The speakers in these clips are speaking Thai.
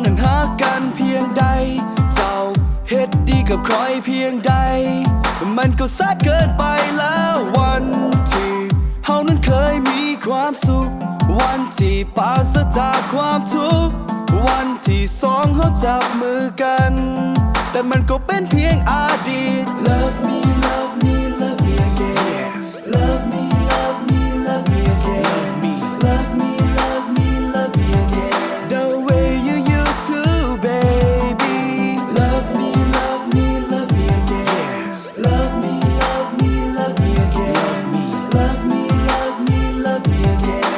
นั้นหากันเพียงใดเจ้าเฮ็ดดีกับคอยเพียงใดมันก็สายเกินไปแล้ววันที่เฮานั้นเคยมีความสุขวันที่ปราศจากความทุกข์วันที่สองเฮาจับมือกันแต่มันก็เป็นเพียงอดีต Love me love me love me again Love me love me love me again Love me love me love me again The way you used to baby Love me love me love me again Love me love me love me again Love me love me love me again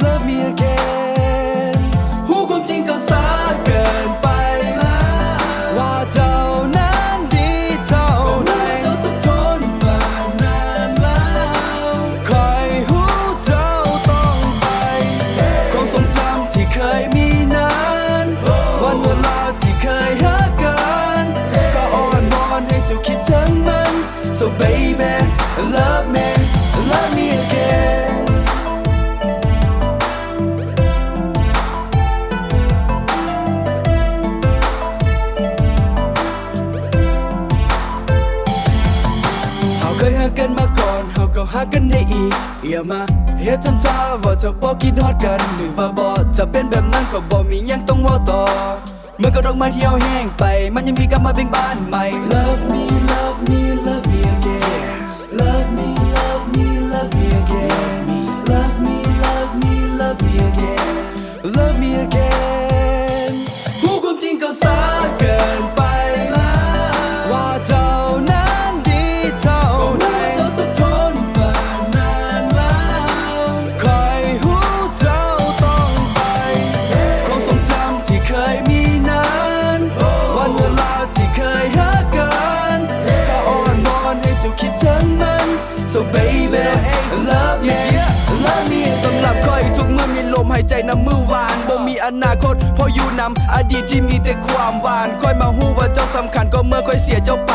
Love me again หูความจริงก็สายเกินไปแล้วว่าเจ้านั้นดีเท่าไหร่เจ้าต้องทนมานานแล้วคอยหูเจ้าต้องไปความทรงจำที่เคยมีนั้นวันเวลาที่เคยหากันก็อ้อนวอนให้เจ้าคิดถึงมัน So baby love me love me againเคยหากันมาก่อนเฮาก็หากันได้อีกอย่ามาเฮ็ดทำท่าว่าจะบ่คิดฮอดกันหรือว่าบ่จะเป็นแบบนั้นก็บ่มีหยังต้องเว้าต่อเมื่อก็ดอกไม้ที่เฮาแห้งไปมันยังมีกลับมาเบ่งบานใหม่ Love me love me love me again Love me love me love me again Love me love me love me again Love me again หูความจริงก็สายเกินไปแล้วว่าเจ้านั้นดีเท่าไหร่เจ้าต้องทนมานานแล้วคอยหูเจ้าต้องไปความทรงจำที่เคยมีนั้นวันเวลาที่เคยหากันก็อ้อนวอนให้เจ้าคิดถึงมัน So baby love me love me สำหรับคอยทุกเมื่อมีลมหายใจน้ำมือหวานบ่มีอนาคตเพราะอยู่นำอดีตที่มีแต่ความหวานคอยมาหูว่าเจ้าสำคัญก็เมื่อคอยเสียเจ้าไป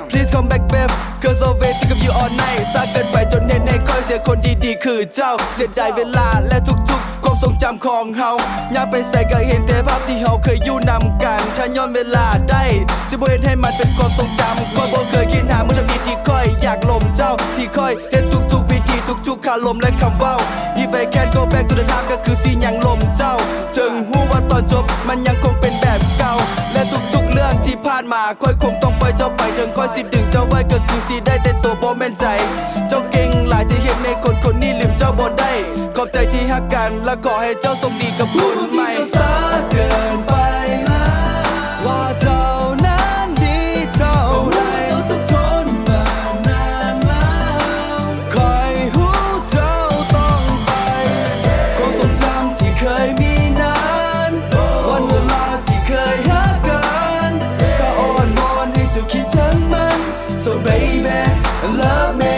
Please come back babe cause I'll wait think of you all night ซาเกินไปจนเห็นให้คอยเสียคนดีๆคือเจ้าเสียดายเวลาและทุกๆความทรงจำของเฮาอยากไปใส่ก็เห็นแต่ภาพที่เฮาเคยอยู่นำกันถ้าย้อนเวลาได้สิบ่เห็นให้มันเป็นความทรงจำคอยบ่เคยคิดหาเมื่อทำดีที่คอยอยากลมเจ้าที่คอยเห็นทุกๆวิธีทุกๆคำลมและคำเว้า If I can go back to the time ก็คือสิยังลมเจ้าถึงหูว่าตอนจบมันยังคงเป็นแบบเก่าและทุกๆเรื่องที่ผ่านมาค่อยคงต้องปล่อยเจ้าไปถึงค่อยสิดึงเจ้าไว้ก็คือสิได้แต่ตัวบ่แม่นใจเจ้าเก่งหลายที่เห็นในคนนี้ลืมเจ้าบ่ได้ขอบใจที่ฮักกันและขอให้เจ้าโชคดีกับคนใหม่สาเกินไปแล้วว่าเจ้านั้นดีเท่าไหร่เจ้าต้องทนมานานแล้วคอยหูเจ้าต้องไปความทรงจำที่เคยมีนั้นวันเวลาที่เคยหากันก็อ้อนวอนให้เจ้าคิดถึงมัน So baby love me